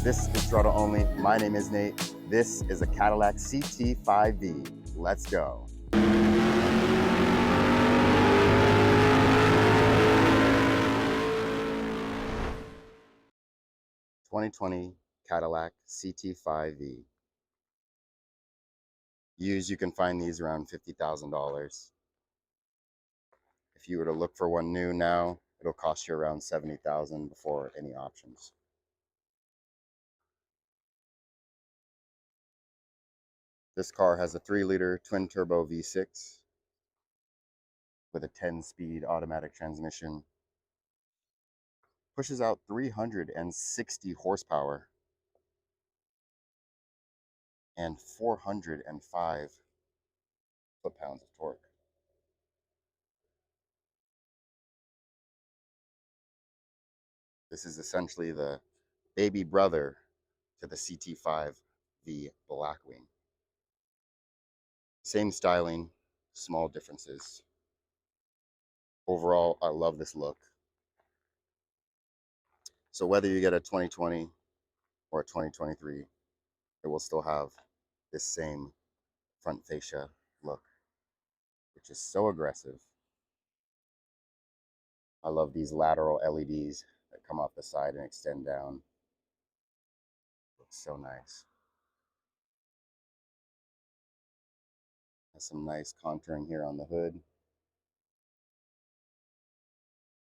This is throttle only. My name is Nate. This is a Cadillac CT5-V. Let's go. 2020 Cadillac CT5-V. Used, you can find these around $50,000. If you were to look for one new now, it'll cost you around $70,000 before any options. This car has a 3-liter twin-turbo V6 with a 10-speed automatic transmission. Pushes out 360 horsepower and 405 foot-pounds of torque. This is essentially the baby brother to the CT5-V Blackwing. Same styling, small differences. Overall, I love this look. So whether you get a 2020 or a 2023, it will still have this same front fascia look, which is so aggressive. I love these lateral LEDs that come off the side and extend down. Looks so nice. Has some nice contouring here on the hood.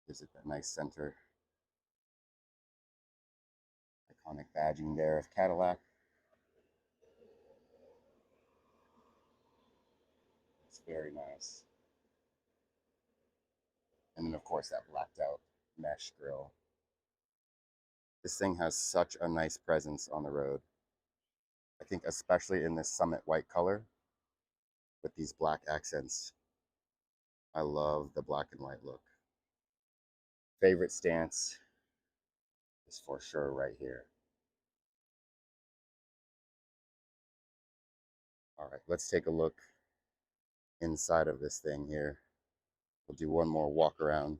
Gives it that nice center. Iconic badging there of Cadillac. It's very nice. And then of course that blacked out mesh grille. This thing has such a nice presence on the road. I think especially in this Summit white color with these black accents. I love the black and white look. Favorite stance is for sure right here. All right, let's take a look inside of this thing here. We'll do one more walk around.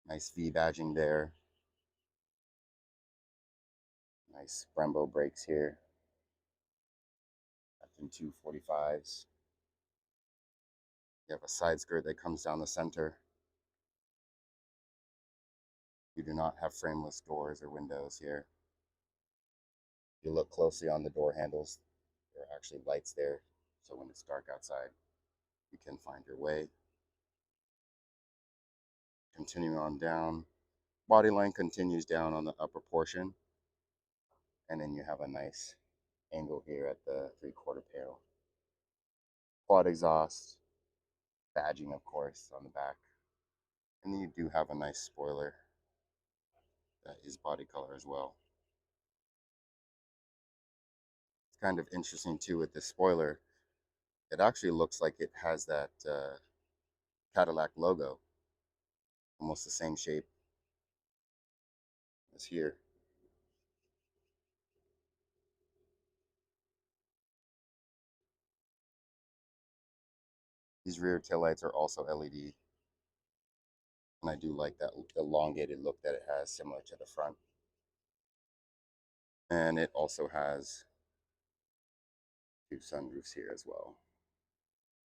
Nice V badging there. Nice Brembo brakes here. Captain 245s. You have a side skirt that comes down the center. You do not have frameless doors or windows here. If you look closely on the door handles, there are actually lights there, so when it's dark outside, you can find your way. Continuing on down, body line continues down on the upper portion, and then you have a nice angle here at the 3/4 panel. Quad exhaust, badging of course on the back, and then you do have a nice spoiler that is body color as well. It's kind of interesting too with this spoiler. It actually looks like it has that Cadillac logo, almost the same shape as here. These rear taillights are also LED, and I do like that elongated look that it has, similar to the front. And it also has 2 sunroofs here as well.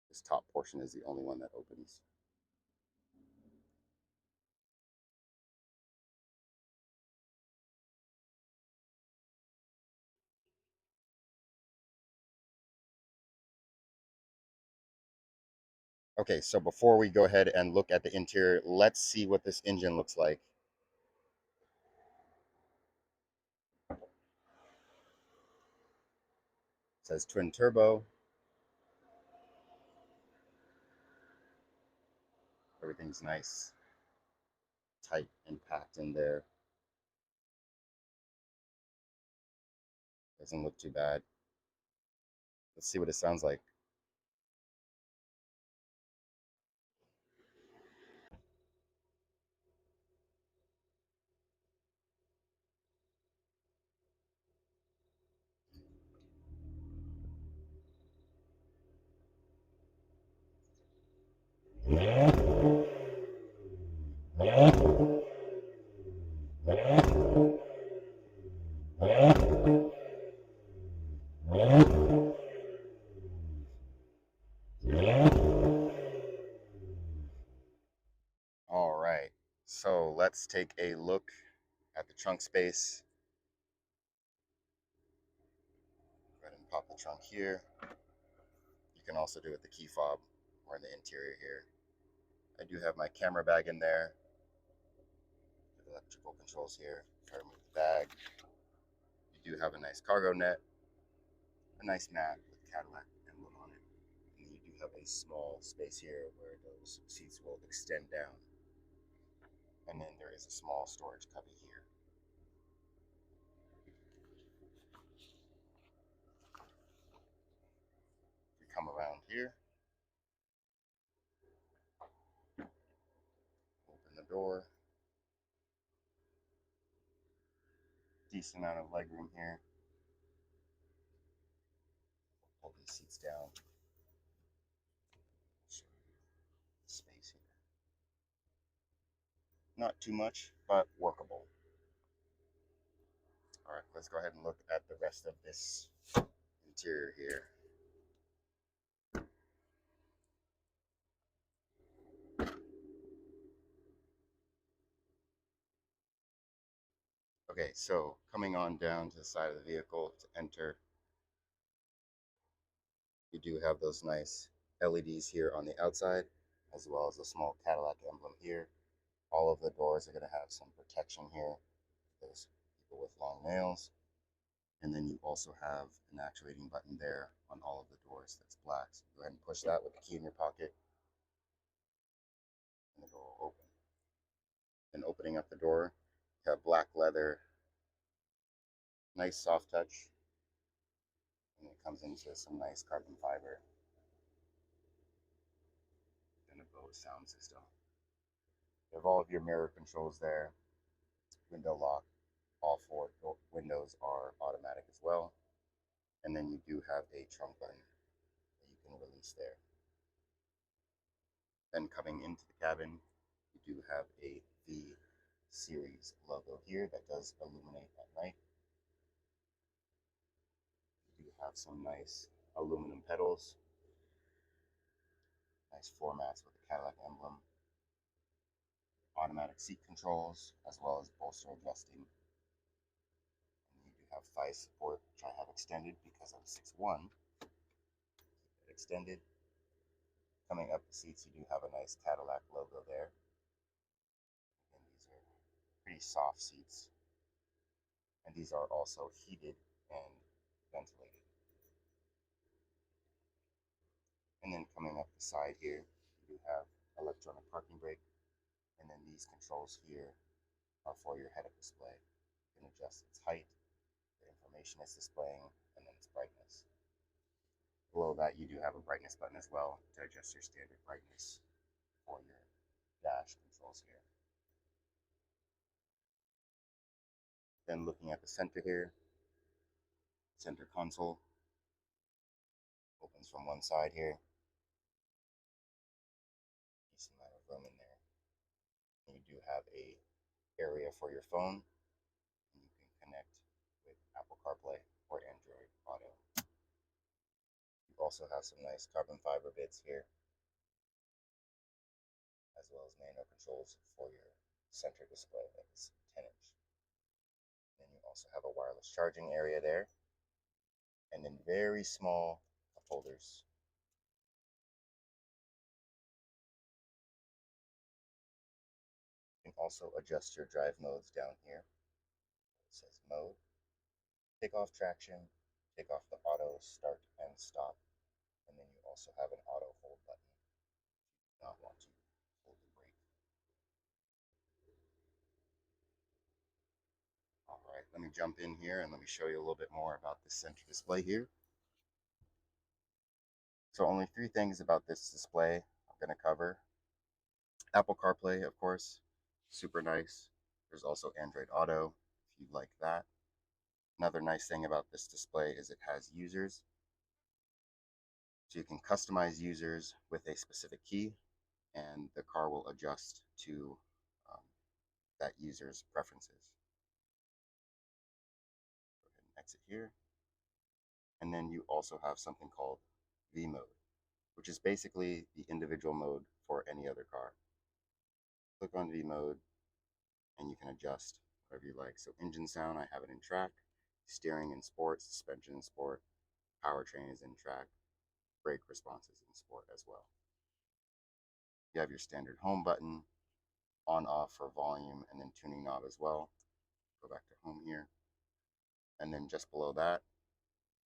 This top portion is the only one that opens. Okay, so before we go ahead and look at the interior, let's see what this engine looks like. It says twin turbo. Everything's nice, tight and packed in there. Doesn't look too bad. Let's see what it sounds like. let's take a look at the trunk space. Go ahead and pop the trunk here. You can also do it with the key fob or in the interior here. I do have my camera bag in there. Electrical controls here. If I remove the bag, you do have a nice cargo net, a nice mat with Cadillac emblem on it. And you do have a small space here where those seats will extend down. And then there is a small storage cubby here. We come around here, open the door. Decent amount of legroom here. Pull these seats down. Show you the space here. Not too much, but workable. All right, let's go ahead and look at the rest of this interior here. Okay, so coming on down to the side of the vehicle to enter, you do have those nice LEDs here on the outside, as well as a small Cadillac emblem here. All of the doors are going to have some protection here for those people with long nails. And then you also have an actuating button there on all of the doors that's black. So go ahead and push that with the key in your pocket, and the door will open. And opening up the door, you have black leather, nice soft touch, and it comes into some nice carbon fiber and a Bose sound system. You have all of your mirror controls there, window lock. All four windows are automatic as well. And then you do have a trunk button that you can release there. Then coming into the cabin, you do have a V series logo here that does illuminate at night. You do have some nice aluminum pedals, nice floor mats with the Cadillac emblem, automatic seat controls, as well as bolster adjusting. And you do have thigh support, which I have extended because I'm 6'1". Keep it extended. Coming up the seats, you do have a nice Cadillac logo there. Again, these are pretty soft seats. And these are also heated and ventilated. And then coming up the side here, you do have electronic parking brake. And then these controls here are for your head-up display. You can adjust its height, the information it's displaying, and then its brightness. Below that, you do have a brightness button as well to adjust your standard brightness for your dash controls here. Then looking at the center here, center console opens from one side here. Decent amount of room in there. And you do have a area for your phone, and you can connect with Apple CarPlay or Android Auto. You also have some nice carbon fiber bits here, as well as manual controls for your center display that's 10-inch. Then you also have a wireless charging area there, and then very small cup holders. You can also adjust your drive modes down here. It says mode, take off traction, take off the auto start and stop, and then you also have an auto hold button if you do not want to hold the brake. All right, let me jump in here and let me show you a little bit more about this center display here. So only 3 things about this display I'm going to cover. Apple CarPlay, of course, super nice. There's also Android Auto, if you'd like that. Another nice thing about this display is it has users. So you can customize users with a specific key, and the car will adjust to that user's preferences. Go ahead and exit here. And then you also have something called V mode, which is basically the individual mode for any other car. Click on V mode, and you can adjust whatever you like. So engine sound, I have it in track. Steering in sport, suspension in sport, powertrain is in track, brake responses in sport as well. You have your standard home button, on off for volume, and then tuning knob as well. Go back to home here. And then just below that,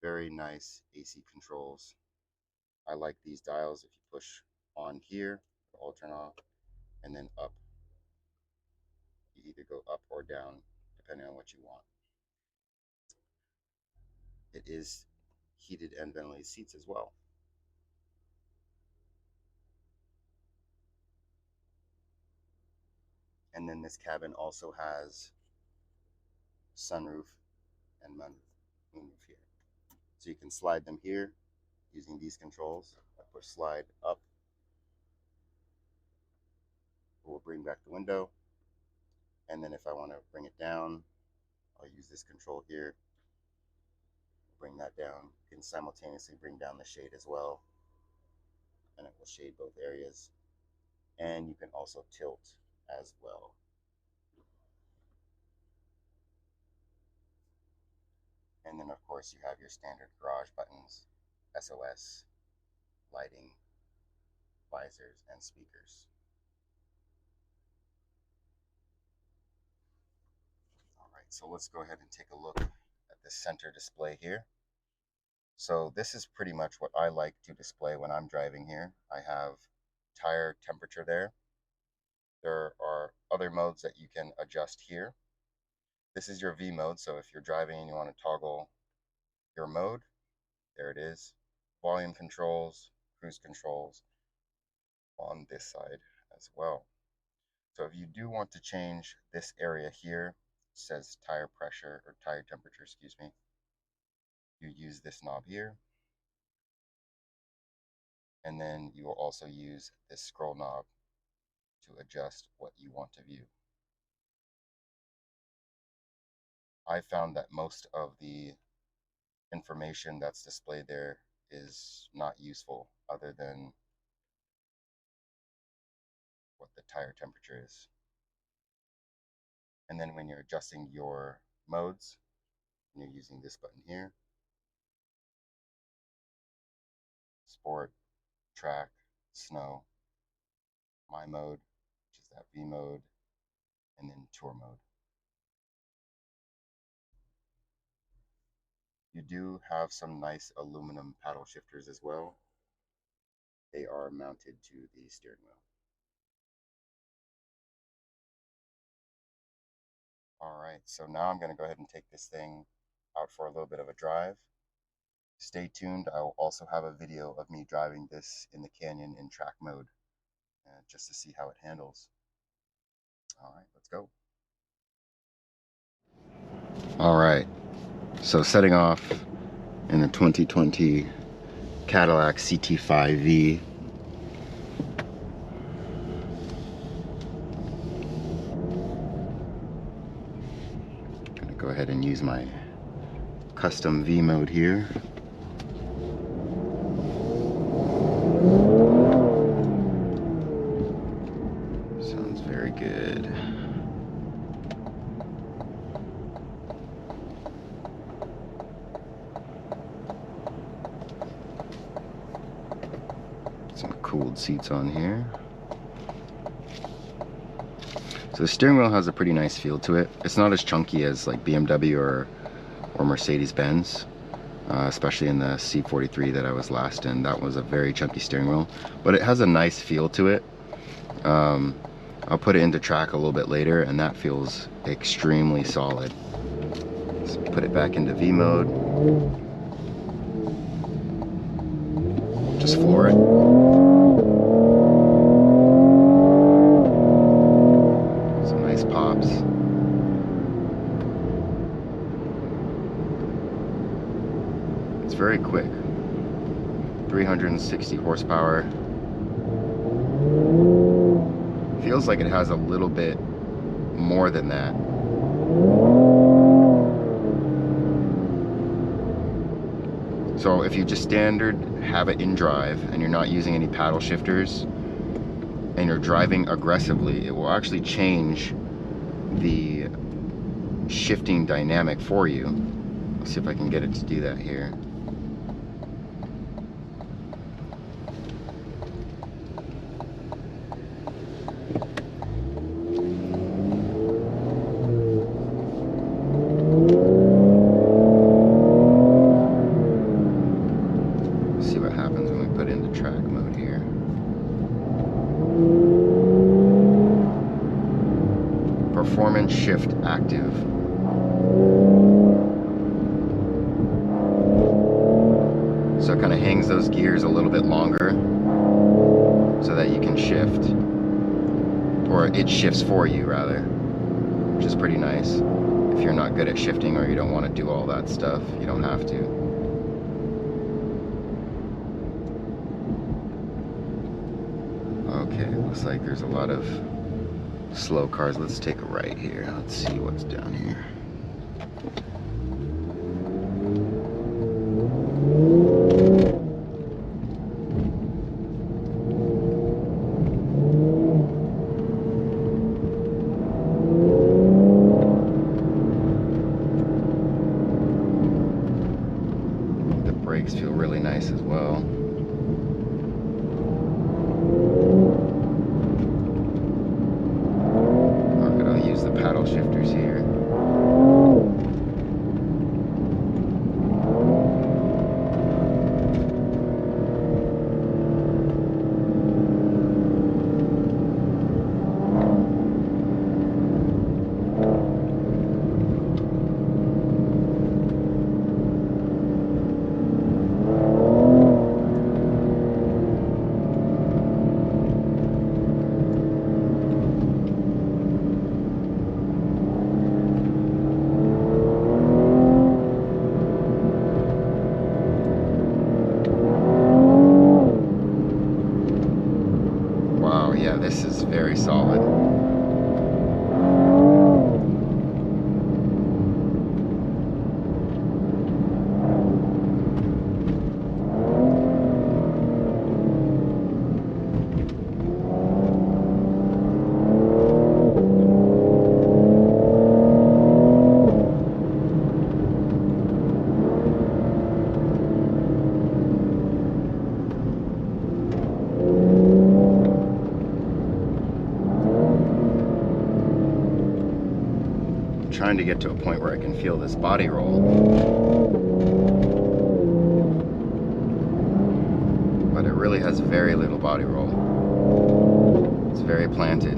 very nice AC controls. I like these dials. If you push on here, it'll all turn off, and then up. You either go up or down, depending on what you want. It is heated and ventilated seats as well. And then this cabin also has sunroof and moonroof here. So you can slide them here using these controls. I push slide up, it will bring back the window. And then if I want to bring it down, I'll use this control here, bring that down. You can simultaneously bring down the shade as well, and it will shade both areas. And you can also tilt as well. And then of course you have your standard garage buttons, SOS, lighting, visors, and speakers. All right, so let's go ahead and take a look at the center display here. So this is pretty much what I like to display when I'm driving here. I have tire temperature there. There are other modes that you can adjust here. This is your V mode, so if you're driving and you want to toggle your mode, there it is. Volume controls, cruise controls on this side as well. So if you do want to change this area here, it says tire pressure or tire temperature, excuse me, you use this knob here. And then you will also use this scroll knob to adjust what you want to view. I found that most of the information that's displayed there is not useful other than what the tire temperature is. And then when you're adjusting your modes, and you're using this button here, sport, track, snow, my mode, which is that V mode, and then tour mode. You do have some nice aluminum paddle shifters as well. They are mounted to the steering wheel. All right, so now I'm going to go ahead and take this thing out for a little bit of a drive. Stay tuned. I will also have a video of me driving this in the canyon in track mode, just to see how it handles. All right, let's go. All right, so setting off in the 2020 Cadillac CT5-V. Gonna go ahead and use my custom V mode here. Sounds very good. Some cooled seats on here. So the steering wheel has a pretty nice feel to it. It's not as chunky as like BMW or Mercedes-Benz, especially in the C43 that I was last in. That was a very chunky steering wheel, but it has a nice feel to it. I'll put it into track a little bit later, and that feels extremely solid. So put it back into V mode. Just floor it. Some nice pops. It's very quick. 360 horsepower. Feels like it has a little bit more than that. So if you just standard have it in drive and you're not using any paddle shifters and you're driving aggressively, it will actually change the shifting dynamic for you. Let's see if I can get it to do that here. See what happens when we put into track mode here. Performance shift active. So it kind of hangs those gears a little bit longer so that you can shift, or it shifts for you rather, which is pretty nice. If you're not good at shifting or you don't want to do all that stuff, you don't have to. Okay, looks like there's a lot of slow cars. Let's take a right here. Let's see what's down here. The brakes feel really nice as well. Paddle shifters here. Yeah, this is very solid. Trying to get to a point where I can feel this body roll, but it really has very little body roll. It's very planted.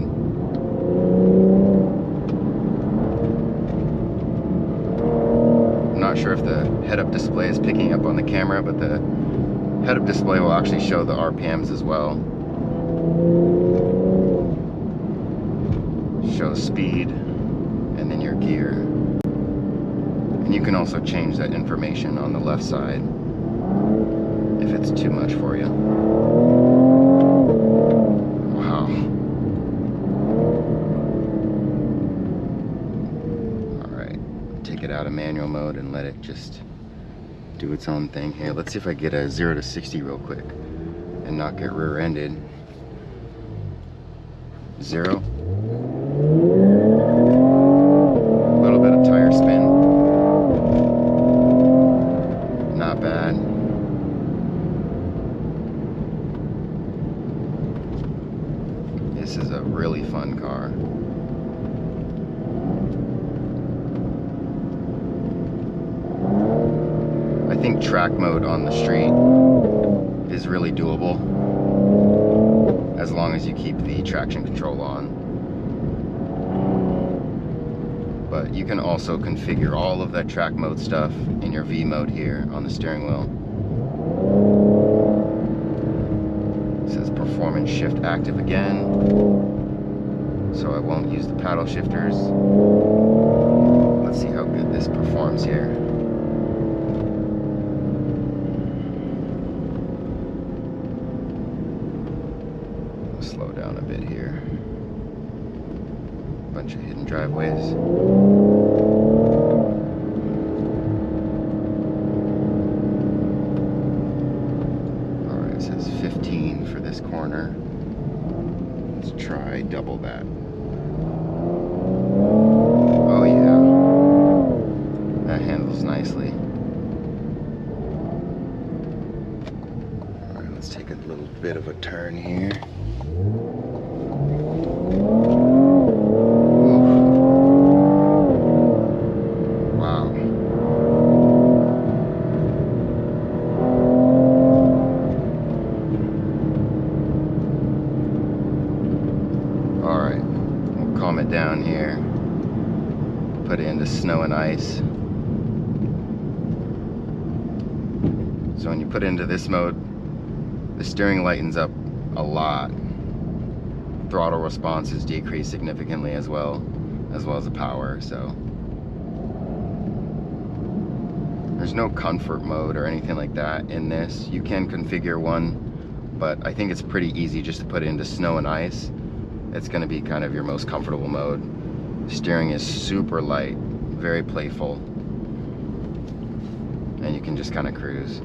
I'm not sure if the head-up display is picking up on the camera, but the head-up display will actually show the RPMs as well. Shows speed and then your gear. And you can also change that information on the left side if it's too much for you. Wow. Alright, take it out of manual mode and let it just do its own thing here. Let's see if I get a 0 to 60 real quick and not get rear-ended. 0. Tire spin, not bad. This is a really fun car. I think track mode on the street is really doable as long as you keep the traction control on. But you can also configure all of that track mode stuff in your V mode here on the steering wheel. It says performance shift active again, so I won't use the paddle shifters. Let's see how good this performs here. Slow down a bit here. Bunch of hidden driveways. Alright, it says 15 for this corner. Let's try double that. nicely. All right, let's take a little bit of a turn here. Wow. All right, we'll calm it down here. Put it into snow and ice. So when you put it into this mode, the steering lightens up a lot. Throttle response is decreased significantly as well as the power. So there's no comfort mode or anything like that in this. You can configure one, but I think it's pretty easy just to put it into snow and ice. It's going to be kind of your most comfortable mode. Steering is super light, very playful, and you can just kind of cruise.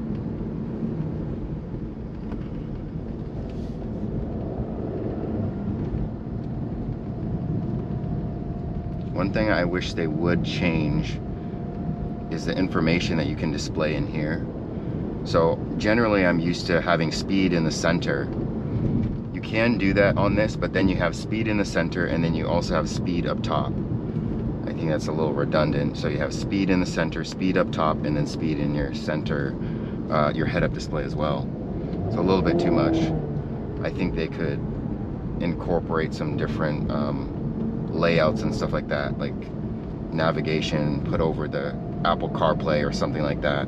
One thing I wish they would change is the information that you can display in here. So generally I'm used to having speed in the center. You can do that on this, but then you have speed in the center and then you also have speed up top. I think that's a little redundant. So you have speed in the center, speed up top, and then speed in your center, your head-up display as well. So a little bit too much. I think they could incorporate some different layouts and stuff like that, like navigation put over the Apple CarPlay or something like that,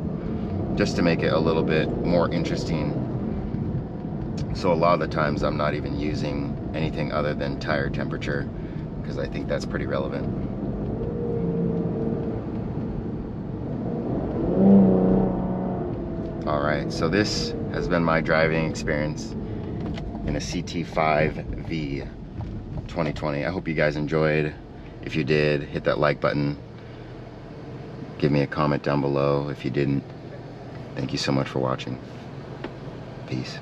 just to make it a little bit more interesting. So a lot of the times I'm not even using anything other than tire temperature, because I think that's pretty relevant. Alright, so this has been my driving experience in a CT5-V 2020. I hope you guys enjoyed. If you did, hit that like button. Give me a comment down below if you didn't. Thank you so much for watching. Peace.